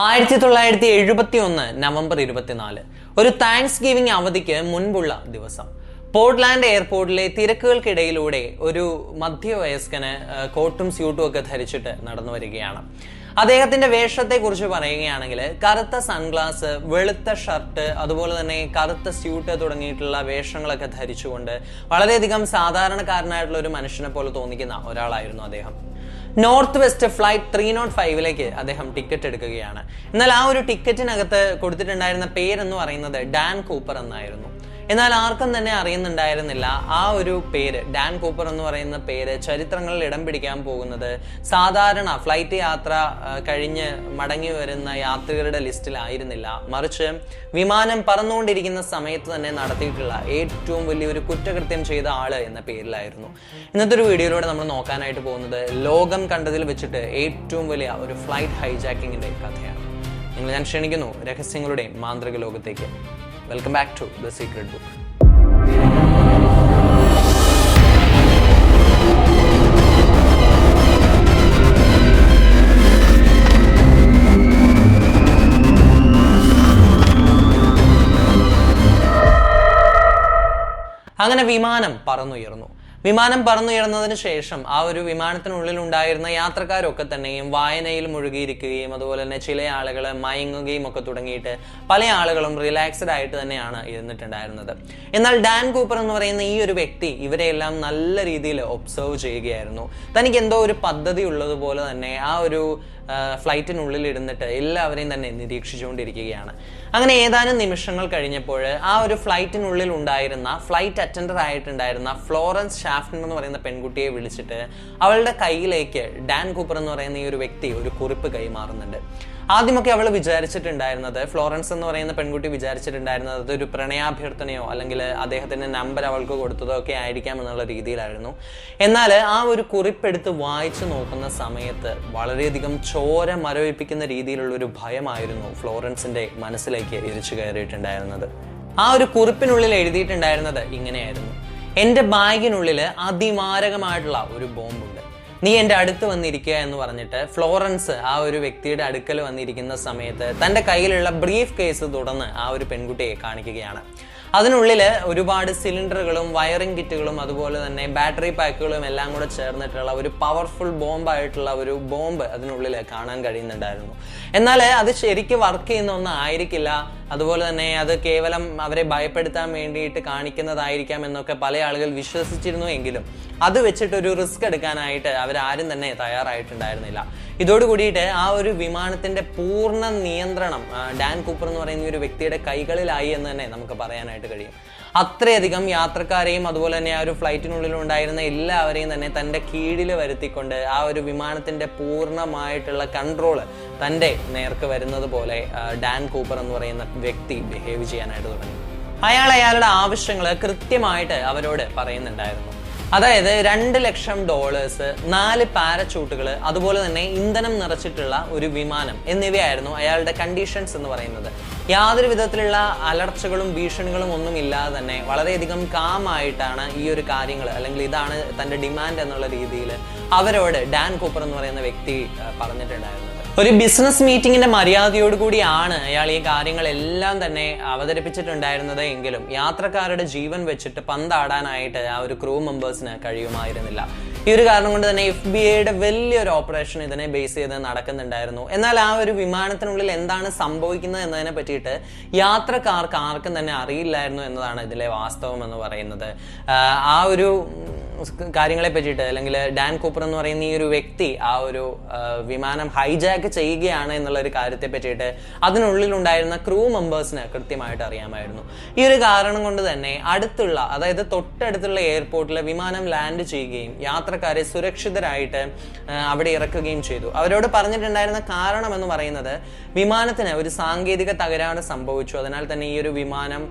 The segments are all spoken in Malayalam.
1971 നവംബർ 24 ഒരു താങ്ക്സ് ഗിവിംഗ് അവധിക്ക് മുൻപുള്ള ദിവസം പോർട്ട്ലാൻഡ് എയർപോർട്ടിലെ തിരക്കുകൾക്കിടയിലൂടെ ഒരു മധ്യവയസ്കന് കോട്ടും സ്യൂട്ടും ഒക്കെ ധരിച്ചിട്ട് നടന്നു വരികയാണ്. അദ്ദേഹത്തിന്റെ വേഷത്തെ കുറിച്ച് പറയുകയാണെങ്കിൽ കറുത്ത സൺഗ്ലാസ്, വെളുത്ത ഷർട്ട്, അതുപോലെ തന്നെ കറുത്ത സ്യൂട്ട് തുടങ്ങിയിട്ടുള്ള വേഷങ്ങളൊക്കെ ധരിച്ചുകൊണ്ട് വളരെയധികം സാധാരണക്കാരനായിട്ടുള്ള ഒരു മനുഷ്യനെ പോലെ തോന്നിക്കുന്ന ഒരാളായിരുന്നു അദ്ദേഹം. നോർത്ത് വെസ്റ്റ് ഫ്ലൈറ്റ് 305 അദ്ദേഹം ടിക്കറ്റ് എടുക്കുകയാണ്. എന്നാൽ ആ ഒരു ടിക്കറ്റിനകത്ത് കൊടുത്തിട്ടുണ്ടായിരുന്ന പേരെന്ന് പറയുന്നത് ഡാൻ കൂപ്പർ എന്നായിരുന്നു. എന്നാൽ ആർക്കും തന്നെ അറിയുന്നുണ്ടായിരുന്നില്ല ആ ഒരു പേര്, ഡാൻ കൂപ്പർ എന്ന് പറയുന്ന പേര് ചരിത്രങ്ങളിൽ ഇടം പിടിക്കാൻ പോകുന്നത് സാധാരണ ഫ്ലൈറ്റ് യാത്ര കഴിഞ്ഞ് മടങ്ങി വരുന്ന യാത്രികരുടെ ലിസ്റ്റിലായിരുന്നില്ല, മറിച്ച് വിമാനം പറന്നുകൊണ്ടിരിക്കുന്ന സമയത്ത് തന്നെ നടത്തിയിട്ടുള്ള ഏറ്റവും വലിയൊരു കുറ്റകൃത്യം ചെയ്ത ആള് എന്ന പേരിലായിരുന്നു. ഇന്നത്തെ ഒരു വീഡിയോയിലൂടെ നമ്മൾ നോക്കാനായിട്ട് പോകുന്നത് ലോകം കണ്ടതിൽ വെച്ചിട്ട് ഏറ്റവും വലിയ ഒരു ഫ്ലൈറ്റ് ഹൈജാക്കിങ്ങിന്റെ കഥയാണ്. ഞാൻ ക്ഷണിക്കുന്നു രഹസ്യങ്ങളുടെ മാന്ത്രിക ലോകത്തേക്ക്. Welcome back to The Secret Book. അങ്ങനെ വിമാനം പറന്നുയർന്നതിന് ശേഷം ആ ഒരു വിമാനത്തിനുള്ളിൽ ഉണ്ടായിരുന്ന യാത്രക്കാരൊക്കെ തന്നെയും വായനയിൽ മുഴുകിയിരിക്കുകയും അതുപോലെ തന്നെ ചില ആളുകൾ മയങ്ങുകയും ഒക്കെ തുടങ്ങിയിട്ട് പല ആളുകളും റിലാക്സ്ഡ് ആയിട്ട് തന്നെയാണ് ഇരുന്നിട്ടുണ്ടായിരുന്നത്. എന്നാൽ ഡാൻ കൂപ്പർ എന്ന് പറയുന്ന ഈ ഒരു വ്യക്തി ഇവരെയെല്ലാം നല്ല രീതിയിൽ ഒബ്സർവ് ചെയ്യുകയായിരുന്നു. തനിക്ക് എന്തോ ഒരു പദ്ധതി ഉള്ളതുപോലെ തന്നെ ആ ഒരു ഫ്ലൈറ്റിനുള്ളിൽ ഇരുന്നിട്ട് എല്ലാവരെയും തന്നെ നിരീക്ഷിച്ചുകൊണ്ടിരിക്കുകയാണ്. അങ്ങനെ ഏതാനും നിമിഷങ്ങൾ കഴിഞ്ഞപ്പോൾ ആ ഒരു ഫ്ലൈറ്റിനുള്ളിൽ ഉണ്ടായിരുന്ന ഫ്ലൈറ്റ് അറ്റൻഡർ ആയിട്ടുണ്ടായിരുന്ന ഫ്ലോറൻസ് ഷാഫ്റ്റൺ എന്ന് പറയുന്ന പെൺകുട്ടിയെ വിളിച്ചിട്ട് അവളുടെ കയ്യിലേക്ക് ഡാൻ കൂപ്പർ എന്ന് പറയുന്ന ഈ ഒരു വ്യക്തി ഒരു കുറിപ്പ് കൈമാറുന്നുണ്ട്. ആദ്യമൊക്കെ അവൾ വിചാരിച്ചിട്ടുണ്ടായിരുന്നത്, ഫ്ലോറൻസ് എന്ന് പറയുന്ന പെൺകുട്ടി വിചാരിച്ചിട്ടുണ്ടായിരുന്നത് അതൊരു പ്രണയാഭ്യർത്ഥനയോ അല്ലെങ്കിൽ അദ്ദേഹത്തിന്റെ നമ്പർ അവൾക്ക് കൊടുത്തതോ ഒക്കെ ആയിരിക്കാം എന്നുള്ള രീതിയിലായിരുന്നു. എന്നാൽ ആ ഒരു കുറിപ്പെടുത്ത് വായിച്ചു നോക്കുന്ന സമയത്ത് വളരെയധികം ചോര മരവിപ്പിക്കുന്ന രീതിയിലുള്ള ഒരു ഭയമായിരുന്നു ഫ്ലോറൻസിന്റെ മനസ്സിലേക്ക് ഇരച്ചു കയറിയിട്ടുണ്ടായിരുന്നത്. ആ ഒരു കുറിപ്പിനുള്ളിൽ എഴുതിയിട്ടുണ്ടായിരുന്നത് ഇങ്ങനെയായിരുന്നു: എന്റെ ബാഗിനുള്ളിൽ അതിമാരകമായിട്ടുള്ള ഒരു ബോംബുണ്ട്, നീ എൻ്റെ അടുത്ത് വന്നിരിക്കുക എന്ന് പറഞ്ഞിട്ട് ഫ്ലോറൻസ് ആ ഒരു വ്യക്തിയുടെ അടുക്കൽ വന്നിരിക്കുന്ന സമയത്ത് തൻ്റെ കയ്യിലുള്ള ബ്രീഫ് കേസ് തുറന്ന് ആ ഒരു പെൺകുട്ടിയെ കാണിക്കുകയാണ്. അതിനുള്ളിൽ ഒരുപാട് സിലിണ്ടറുകളും വയറിംഗ് കിറ്റുകളും അതുപോലെ തന്നെ ബാറ്ററി പാക്കുകളും എല്ലാം കൂടെ ചേർന്നിട്ടുള്ള ഒരു പവർഫുൾ ബോംബായിട്ടുള്ള ഒരു ബോംബ് അതിനുള്ളിൽ കാണാൻ കഴിയുന്നുണ്ടായിരുന്നു. എന്നാൽ അത് ശരിക്കും വർക്ക് ചെയ്യുന്ന ഒന്നും ആയിരിക്കില്ല, അതുപോലെ തന്നെ അത് കേവലം അവരെ ഭയപ്പെടുത്താൻ വേണ്ടിയിട്ട് കാണിക്കുന്നതായിരിക്കാം എന്നൊക്കെ പല ആളുകൾ വിശ്വസിച്ചിരുന്നു. എങ്കിലും അത് വെച്ചിട്ട് ഒരു റിസ്ക് എടുക്കാനായിട്ട് അവരാരും തന്നെ തയ്യാറായിട്ടുണ്ടായിരുന്നില്ല. ഇതോടുകൂടിയിട്ട് ആ ഒരു വിമാനത്തിന്റെ പൂർണ്ണ നിയന്ത്രണം ഡാൻ കൂപ്പർ എന്ന് പറയുന്ന ഒരു വ്യക്തിയുടെ കൈകളിലായി എന്ന് തന്നെ നമുക്ക് പറയാനായിട്ട് കഴിയും. അത്രയധികം യാത്രക്കാരെയും അതുപോലെ തന്നെ ആ ഒരു ഫ്ലൈറ്റിനുള്ളിൽ ഉണ്ടായിരുന്ന എല്ലാവരെയും തന്നെ തൻ്റെ കീഴിൽ വരുത്തിക്കൊണ്ട് ആ ഒരു വിമാനത്തിന്റെ പൂർണ്ണമായിട്ടുള്ള കൺട്രോള് തൻ്റെ നേർക്ക് വരുന്നത് പോലെ ഡാൻ കൂപ്പർ എന്ന് പറയുന്ന വ്യക്തി ബിഹേവ് ചെയ്യാനായിട്ട് തുടങ്ങി. അയാളുടെ ആവശ്യങ്ങൾ കൃത്യമായിട്ട് അവരോട് പറയുന്നുണ്ടായിരുന്നു. അതായത് $2 ലക്ഷം, 4 പാരച്യൂട്ടുകൾ, അതുപോലെ തന്നെ ഇന്ധനം നിറച്ചിട്ടുള്ള ഒരു വിമാനം എന്നിവയായിരുന്നു അയാളുടെ കണ്ടീഷൻസ് എന്ന് പറയുന്നത്. യാതൊരു വിധത്തിലുള്ള അലർച്ചകളും ഭീഷണികളും ഒന്നും ഇല്ലാതെ തന്നെ വളരെയധികം കാമായിട്ടാണ് ഈ ഒരു കാര്യങ്ങൾ, അല്ലെങ്കിൽ ഇതാണ് തൻ്റെ ഡിമാൻഡ് എന്നുള്ള രീതിയിൽ അവരോട് ഡാൻ കൂപ്പർ എന്ന് പറയുന്ന വ്യക്തി പറഞ്ഞിട്ടുണ്ടായിരുന്നത്. ഒരു ബിസിനസ് മീറ്റിംഗിന്റെ മര്യാദയോടുകൂടിയാണ് അയാൾ ഈ കാര്യങ്ങളെല്ലാം തന്നെ അവതരിപ്പിച്ചിട്ടുണ്ടായിരുന്നത് എങ്കിലും യാത്രക്കാരുടെ ജീവൻ വെച്ചിട്ട് പന്താടാനായിട്ട് ആ ഒരു ക്രൂ മെമ്പേഴ്സിന് കഴിയുമായിരുന്നില്ല. ഈ ഒരു കാരണം കൊണ്ട് തന്നെ FBI വലിയൊരു ഓപ്പറേഷൻ ഇതിനെ ബേസ് ചെയ്ത് നടക്കുന്നുണ്ടായിരുന്നു. എന്നാൽ ആ ഒരു വിമാനത്തിനുള്ളിൽ എന്താണ് സംഭവിക്കുന്നത് എന്നതിനെ പറ്റിയിട്ട് യാത്രക്കാർക്ക് ആർക്കും തന്നെ അറിയില്ലായിരുന്നു എന്നതാണ് ഇതിലെ വാസ്തവം എന്ന് പറയുന്നത്. ആ ഒരു കാര്യങ്ങളെ പറ്റിയിട്ട്, അല്ലെങ്കിൽ ഡാൻ കൂപ്പർ എന്ന് പറയുന്ന ഈ ഒരു വ്യക്തി ആ ഒരു വിമാനം ഹൈജാക്ക് ചെയ്യുകയാണ് എന്നുള്ള ഒരു കാര്യത്തെ പറ്റിയിട്ട് അതിനുള്ളിൽ ഉണ്ടായിരുന്ന ക്രൂ മെമ്പേഴ്സിന് കൃത്യമായിട്ട് അറിയാമായിരുന്നു. ഈ ഒരു കാരണം കൊണ്ട് തന്നെ അതായത് തൊട്ടടുത്തുള്ള എയർപോർട്ടിൽ വിമാനം ലാൻഡ് ചെയ്യുകയും യാത്രക്കാരെ സുരക്ഷിതരായിട്ട് അവിടെ ഇറക്കുകയും ചെയ്തു. അവരോട് പറഞ്ഞിട്ടുണ്ടായിരുന്ന കാരണം എന്ന് പറയുന്നത് വിമാനത്തിന് ഒരു സാങ്കേതിക തകരാറ് സംഭവിച്ചു, അതിനാൽ തന്നെ ഈ ഒരു വിമാനം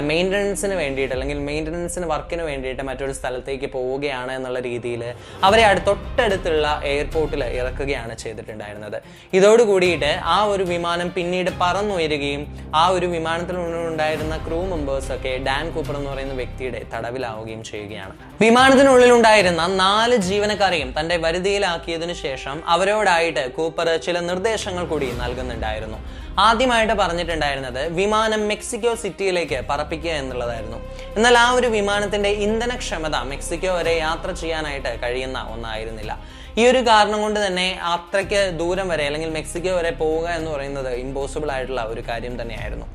മെയിൻ്റനൻസിന് വേണ്ടിയിട്ട് അല്ലെങ്കിൽ മെയിൻ്റനൻസിന് വർക്കിന് വേണ്ടിയിട്ട് മറ്റൊരു സ്ഥലത്തേക്ക് പോകുക പോവുകയാണ് എന്നുള്ള രീതിയിൽ അവരെ തൊട്ടടുത്തുള്ള എയർപോർട്ടിൽ ഇറക്കുകയാണ് ചെയ്തിട്ടുണ്ടായിരുന്നത്. ഇതോടുകൂടിയിട്ട് ആ ഒരു വിമാനം പിന്നീട് പറന്നുയരുകയും ആ ഒരു വിമാനത്തിനുള്ളിലുണ്ടായിരുന്ന ക്രൂ മെമ്പേഴ്സ് ഒക്കെ ഡാൻ കൂപ്പർ എന്ന് പറയുന്ന വ്യക്തിയുടെ തടവിലാവുകയും ചെയ്യുകയാണ്. വിമാനത്തിനുള്ളിലുണ്ടായിരുന്ന 4 ജീവനക്കാരെയും തന്റെ വരുതിയിലാക്കിയതിനു ശേഷം അവരോടായിട്ട് കൂപ്പർ ചില നിർദ്ദേശങ്ങൾ കൂടി നൽകുന്നുണ്ടായിരുന്നു. ആദ്യമായിട്ട് പറഞ്ഞിട്ടുണ്ടായിരുന്നത് വിമാനം മെക്സിക്കോ സിറ്റിയിലേക്ക് പറപ്പിക്കുക എന്നുള്ളതായിരുന്നു. എന്നാൽ ആ ഒരു വിമാനത്തിന്റെ ഇന്ധനക്ഷമത മെക്സിക്കോ വരെ യാത്ര ചെയ്യാനായിട്ട് കഴിയുന്ന ഒന്നായിരുന്നില്ല. ഈ ഒരു കാരണം കൊണ്ട് തന്നെ അത്രയ്ക്ക് ദൂരം വരെ അല്ലെങ്കിൽ മെക്സിക്കോ വരെ പോവുക എന്ന് പറയുന്നത് ഇമ്പോസിബിൾ ആയിട്ടുള്ള ഒരു കാര്യം തന്നെയായിരുന്നു.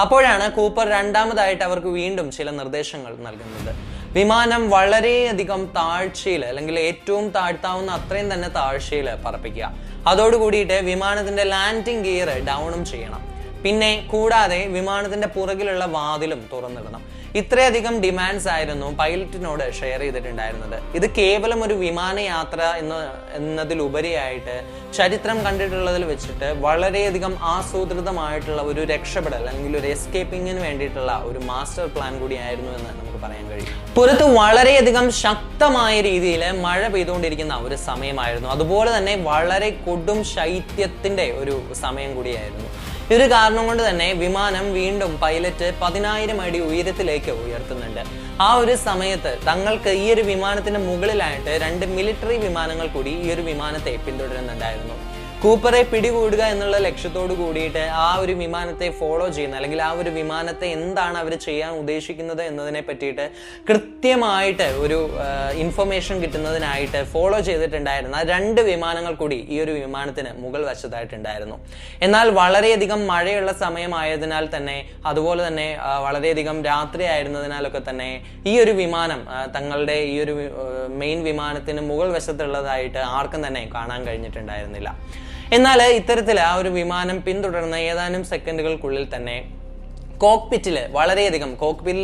അപ്പോഴാണ് കൂപ്പർ രണ്ടാമതായിട്ട് അവർക്ക് വീണ്ടും ചില നിർദ്ദേശങ്ങൾ നൽകുന്നത്. വിമാനം വളരെയധികം താഴ്ചയിൽ അല്ലെങ്കിൽ ഏറ്റവും താഴ്ത്താവുന്ന അത്രയും തന്നെ താഴ്ചയിൽ പറപ്പിക്കുക. അതോടുകൂടിയിട്ട് വിമാനത്തിന്റെ ലാൻഡിംഗ് ഗിയർ ഡൗണും ചെയ്യണം. പിന്നെ കൂടാതെ വിമാനത്തിന്റെ പുറകിലുള്ള വാതിലും തുറന്നിടണം. ഇത്രയധികം ഡിമാൻഡ്സ് ആയിരുന്നു പൈലറ്റിനോട് ഷെയർ ചെയ്തിട്ടുണ്ടായിരുന്നത്. ഇത് കേവലം ഒരു വിമാനയാത്ര എന്നതിലുപരിയായിട്ട് ചരിത്രം കണ്ടിട്ടുള്ളതിൽ വെച്ചിട്ട് വളരെയധികം ആസൂത്രിതമായിട്ടുള്ള ഒരു രക്ഷപ്പെടൽ അല്ലെങ്കിൽ ഒരു എസ്കേപ്പിങ്ങിന് വേണ്ടിയിട്ടുള്ള ഒരു മാസ്റ്റർ പ്ലാൻ കൂടിയായിരുന്നു എന്ന് നമുക്ക് പറയാൻ കഴിയും. പുറത്ത് വളരെയധികം ശക്തമായ രീതിയിൽ മഴ പെയ്തുകൊണ്ടിരിക്കുന്ന ഒരു സമയമായിരുന്നു. അതുപോലെ തന്നെ വളരെ കൊടും ശൈത്യത്തിന്റെ ഒരു സമയം കൂടിയായിരുന്നു. ഈ ഒരു കാരണം കൊണ്ട് തന്നെ വിമാനം വീണ്ടും പൈലറ്റ് 10,000 അടി ഉയരത്തിലേക്ക് ഉയർത്തുന്നുണ്ട്. ആ ഒരു സമയത്ത് തങ്ങൾക്ക് ഈ ഒരു വിമാനത്തിന്റെ മുകളിലായിട്ട് 2 മിലിറ്ററി വിമാനങ്ങൾ കൂടി ഈ ഒരു വിമാനത്തെ പിന്തുടരുന്നുണ്ടായിരുന്നു. കൂപ്പറെ പിടികൂടുക എന്നുള്ള ലക്ഷ്യത്തോട് കൂടിയിട്ട് ആ ഒരു വിമാനത്തെ ഫോളോ ചെയ്യുന്ന അല്ലെങ്കിൽ ആ ഒരു വിമാനത്തെ എന്താണ് അവർ ചെയ്യാൻ ഉദ്ദേശിക്കുന്നത് എന്നതിനെ പറ്റിയിട്ട് കൃത്യമായിട്ട് ഒരു ഇൻഫർമേഷൻ കിട്ടുന്നതിനായിട്ട് ഫോളോ ചെയ്തിട്ടുണ്ടായിരുന്ന 2 വിമാനങ്ങൾ കൂടി ഈ ഒരു വിമാനത്തിന് മുകൾ വശത്തായിട്ടുണ്ടായിരുന്നു. എന്നാൽ വളരെയധികം മഴയുള്ള സമയമായതിനാൽ തന്നെ അതുപോലെ തന്നെ വളരെയധികം രാത്രി ആയിരുന്നതിനാലൊക്കെ തന്നെ ഈ ഒരു വിമാനം തങ്ങളുടെ ഈ ഒരു മെയിൻ വിമാനത്തിന് മുകൾ വശത്തുള്ളതായിട്ട് ആർക്കും തന്നെ കാണാൻ കഴിഞ്ഞിട്ടുണ്ടായിരുന്നില്ല. എന്നാൽ ഇത്തരത്തിൽ ആ ഒരു വിമാനം പിന്തുടർന്ന ഏതാനും സെക്കൻഡുകൾക്കുള്ളിൽ തന്നെ കോക്പിറ്റിൽ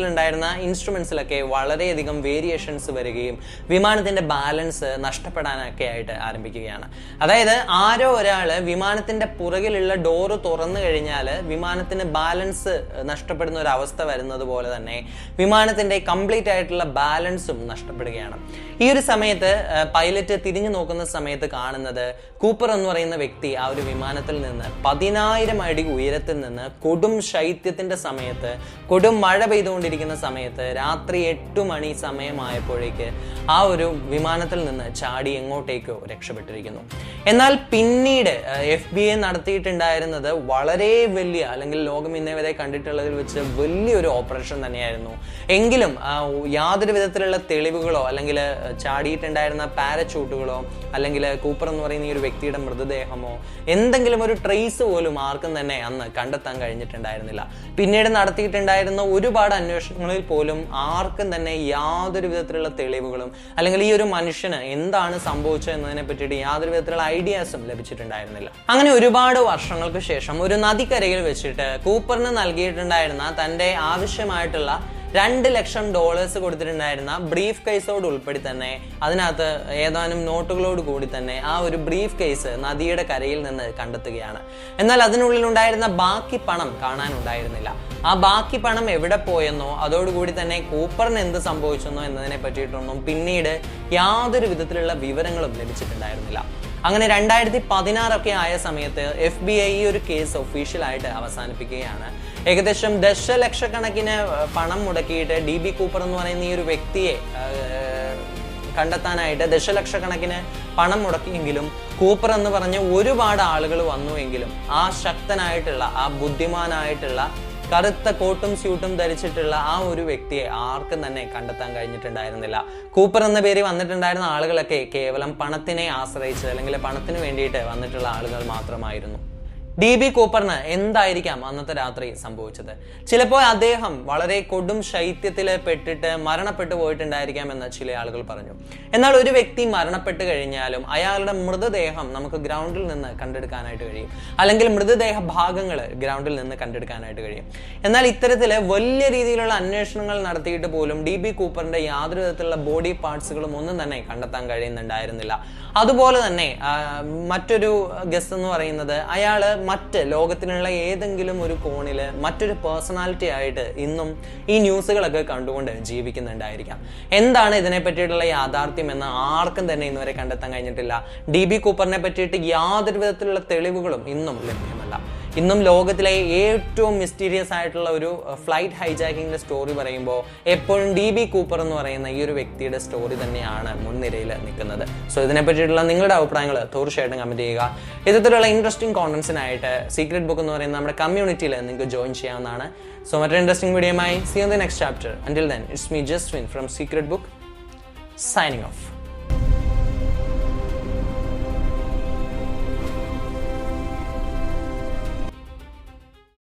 ഉണ്ടായിരുന്ന ഇൻസ്ട്രുമെന്റ്സിലൊക്കെ വളരെയധികം വേരിയേഷൻസ് വരികയും വിമാനത്തിന്റെ ബാലൻസ് നഷ്ടപ്പെടാനൊക്കെ ആയിട്ട് ആരംഭിക്കുകയാണ്. അതായത് ആരോ ഒരാള് വിമാനത്തിന്റെ പുറകിലുള്ള ഡോറ് തുറന്നു കഴിഞ്ഞാൽ വിമാനത്തിന് ബാലൻസ് നഷ്ടപ്പെടുന്ന ഒരു അവസ്ഥ വരുന്നത് പോലെ തന്നെ വിമാനത്തിന്റെ കംപ്ലീറ്റ് ആയിട്ടുള്ള ബാലൻസും നഷ്ടപ്പെടുകയാണ്. ഈ ഒരു സമയത്ത് പൈലറ്റ് തിരിഞ്ഞു നോക്കുന്ന സമയത്ത് കാണുന്നത് കൂപ്പർ എന്ന് പറയുന്ന വ്യക്തി ആ ഒരു വിമാനത്തിൽ നിന്ന് 10,000 അടി ഉയരത്തിൽ നിന്ന് കൊടും ശൈത്യത്തിന്റെ സമയത്ത് കൊടും മഴ പെയ്തുകൊണ്ടിരിക്കുന്ന സമയത്ത് രാത്രി 8 മണി സമയമായപ്പോഴേക്ക് ആ ഒരു വിമാനത്തിൽ നിന്ന് ചാടി എങ്ങോട്ടേക്കോ രക്ഷപ്പെട്ടിരിക്കുന്നു. എന്നാൽ പിന്നീട് FBI നടത്തിയിട്ടുണ്ടായിരുന്നത് വളരെ വലിയ അല്ലെങ്കിൽ ലോകം ഇന്നേ വരെ കണ്ടിട്ടുള്ളതിൽ വെച്ച് വലിയൊരു ഓപ്പറേഷൻ തന്നെയായിരുന്നു. എങ്കിലും യാതൊരു വിധത്തിലുള്ള തെളിവുകളോ അല്ലെങ്കിൽ ചാടിയിട്ടുണ്ടായിരുന്ന പാരച്യൂട്ടുകളോ അല്ലെങ്കിൽ കൂപ്പർ എന്ന് പറയുന്ന ഈ ഒരു വ്യക്തിയുടെ മൃതദേഹമോ എന്തെങ്കിലും ഒരു ട്രേസ് പോലും ആർക്കും തന്നെ അന്ന് കണ്ടെത്താൻ കഴിഞ്ഞിട്ടുണ്ടായിരുന്നില്ല. പിന്നീട് നടത്തിയിട്ടുണ്ടായിരുന്ന ഒരുപാട് അന്വേഷണങ്ങളിൽ പോലും ആർക്കും തന്നെ യാതൊരു വിധത്തിലുള്ള തെളിവുകളും അല്ലെങ്കിൽ ഈ ഒരു മനുഷ്യന് എന്താണ് സംഭവിച്ചത് എന്നതിനെ പറ്റിയിട്ട് യാതൊരു വിധത്തിലുള്ള ഐഡിയാസും ലഭിച്ചിട്ടുണ്ടായിരുന്നില്ല. അങ്ങനെ ഒരുപാട് വർഷങ്ങൾക്ക് ശേഷം ഒരു നദിക്കരയിൽ വെച്ചിട്ട് കൂപ്പറിന് നൽകിയിട്ടുണ്ടായിരുന്ന തന്റെ ആവശ്യമായിട്ടുള്ള $2 ലക്ഷം കൊടുത്തിട്ടുണ്ടായിരുന്ന ബ്രീഫ് കേസോട് ഉൾപ്പെടെ തന്നെ അതിനകത്ത് ഏതാനും നോട്ടുകളോട് കൂടി തന്നെ ആ ഒരു ബ്രീഫ് കേസ് നദിയുടെ കരയിൽ നിന്ന് കണ്ടെത്തുകയാണ്. എന്നാൽ അതിനുള്ളിൽ ഉണ്ടായിരുന്ന ബാക്കി പണം കാണാനുണ്ടായിരുന്നില്ല. ആ ബാക്കി പണം എവിടെ പോയെന്നോ അതോടുകൂടി തന്നെ കൂപ്പറിന് എന്ത് സംഭവിച്ചെന്നോ എന്നതിനെ പറ്റിയിട്ടൊന്നും പിന്നീട് യാതൊരു വിധത്തിലുള്ള വിവരങ്ങളും ലഭിച്ചിട്ടുണ്ടായിരുന്നില്ല. അങ്ങനെ 2016 ആയ സമയത്ത് FBI ഈ ഒരു കേസ് ഒഫീഷ്യലായിട്ട് അവസാനിപ്പിക്കുകയാണ്. ഏകദേശം ദശലക്ഷക്കണക്കിന് പണം മുടക്കിയിട്ട് DB കൂപ്പർ എന്ന് പറയുന്ന ഈ ഒരു വ്യക്തിയെ കണ്ടെത്താനായിട്ട് ദശലക്ഷക്കണക്കിന് പണം മുടക്കിയെങ്കിലും കൂപ്പർ എന്ന് പറഞ്ഞ് ഒരുപാട് ആളുകൾ വന്നുവെങ്കിലും ആ ശക്തനായിട്ടുള്ള ആ ബുദ്ധിമാനായിട്ടുള്ള കറുത്ത കോട്ടും സ്യൂട്ടും ധരിച്ചിട്ടുള്ള ആ ഒരു വ്യക്തിയെ ആർക്കും തന്നെ കണ്ടെത്താൻ കഴിഞ്ഞിട്ടുണ്ടായിരുന്നില്ല. കൂപ്പർ എന്ന പേര് വന്നിട്ടുണ്ടായിരുന്ന ആളുകളൊക്കെ കേവലം പണത്തിനെ ആശ്രയിച്ച് അല്ലെങ്കിൽ പണത്തിന് വേണ്ടിയിട്ട് വന്നിട്ടുള്ള ആളുകൾ മാത്രമായിരുന്നു. DB കൂപ്പറിന് എന്തായിരിക്കാം അന്നത്തെ രാത്രി സംഭവിച്ചത്? ചിലപ്പോൾ അദ്ദേഹം വളരെ കൊടും ശൈത്യത്തിൽ പെട്ടിട്ട് മരണപ്പെട്ടു പോയിട്ടുണ്ടായിരിക്കാം എന്ന് ചില ആളുകൾ പറഞ്ഞു. എന്നാൽ ഒരു വ്യക്തി മരണപ്പെട്ട് കഴിഞ്ഞാലും അയാളുടെ മൃതദേഹം നമുക്ക് ഗ്രൗണ്ടിൽ നിന്ന് കണ്ടെടുക്കാനായിട്ട് കഴിയും, അല്ലെങ്കിൽ മൃതദേഹ ഭാഗങ്ങൾ ഗ്രൗണ്ടിൽ നിന്ന് കണ്ടെടുക്കാനായിട്ട് കഴിയും. എന്നാൽ ഇത്തരത്തില് വലിയ രീതിയിലുള്ള അന്വേഷണങ്ങൾ നടത്തിയിട്ട് പോലും DB കൂപ്പറിന്റെ യാതൊരു വിധത്തിലുള്ള ബോഡി പാർട്സുകളും ഒന്നും തന്നെ കണ്ടെത്താൻ കഴിയുന്നുണ്ടായിരുന്നില്ല. അതുപോലെ തന്നെ മറ്റൊരു ഗസ് എന്ന് പറയുന്നത് അയാള് മറ്റ് ലോകത്തിനുള്ള ഏതെങ്കിലും ഒരു കോണിൽ മറ്റൊരു പേഴ്സണാലിറ്റി ആയിട്ട് ഇന്നും ഈ ന്യൂസുകളൊക്കെ കണ്ടുകൊണ്ട് ജീവിക്കുന്നുണ്ടായിരിക്കാം. എന്താണ് ഇതിനെ പറ്റിയിട്ടുള്ള യാഥാർത്ഥ്യം എന്ന് ആർക്കും തന്നെ ഇന്നുവരെ കണ്ടെത്താൻ കഴിഞ്ഞിട്ടില്ല. DB കൂപ്പറിനെ പറ്റിയിട്ട് യാതൊരു വിധത്തിലുള്ള തെളിവുകളും ഇന്നും ലഭ്യമല്ല. ഇന്നും ലോകത്തിലെ ഏറ്റവും മിസ്റ്റീരിയസ് ആയിട്ടുള്ള ഒരു ഫ്ലൈറ്റ് ഹൈജാക്കിങ്ങിന്റെ സ്റ്റോറി പറയുമ്പോൾ എപ്പോഴും DB കൂപ്പർ എന്ന് പറയുന്ന ഈ ഒരു വ്യക്തിയുടെ സ്റ്റോറി തന്നെയാണ് മുൻനിരയിൽ നിൽക്കുന്നത്. സോ ഇതിനെ പറ്റിയിട്ടുള്ള നിങ്ങളുടെ അഭിപ്രായങ്ങൾ തീർച്ചയായിട്ടും കമന്റ് ചെയ്യുക. ഇത്തരത്തിലുള്ള ഇൻട്രസ്റ്റിംഗ് കോണ്ടന്റ്സിനായിട്ട് സീക്രട്ട് ബുക്ക് എന്ന് പറയുന്ന നമ്മുടെ കമ്മ്യൂണിറ്റിയിൽ നിങ്ങൾക്ക് ജോയിൻ ചെയ്യാവുന്നതാണ്. സോ മറ്റൊരു ഇൻട്രസ്റ്റിംഗ് വീഡിയോയുമായി see you in the next chapter. Until then, it's me Jaswin from Secret Book signing off.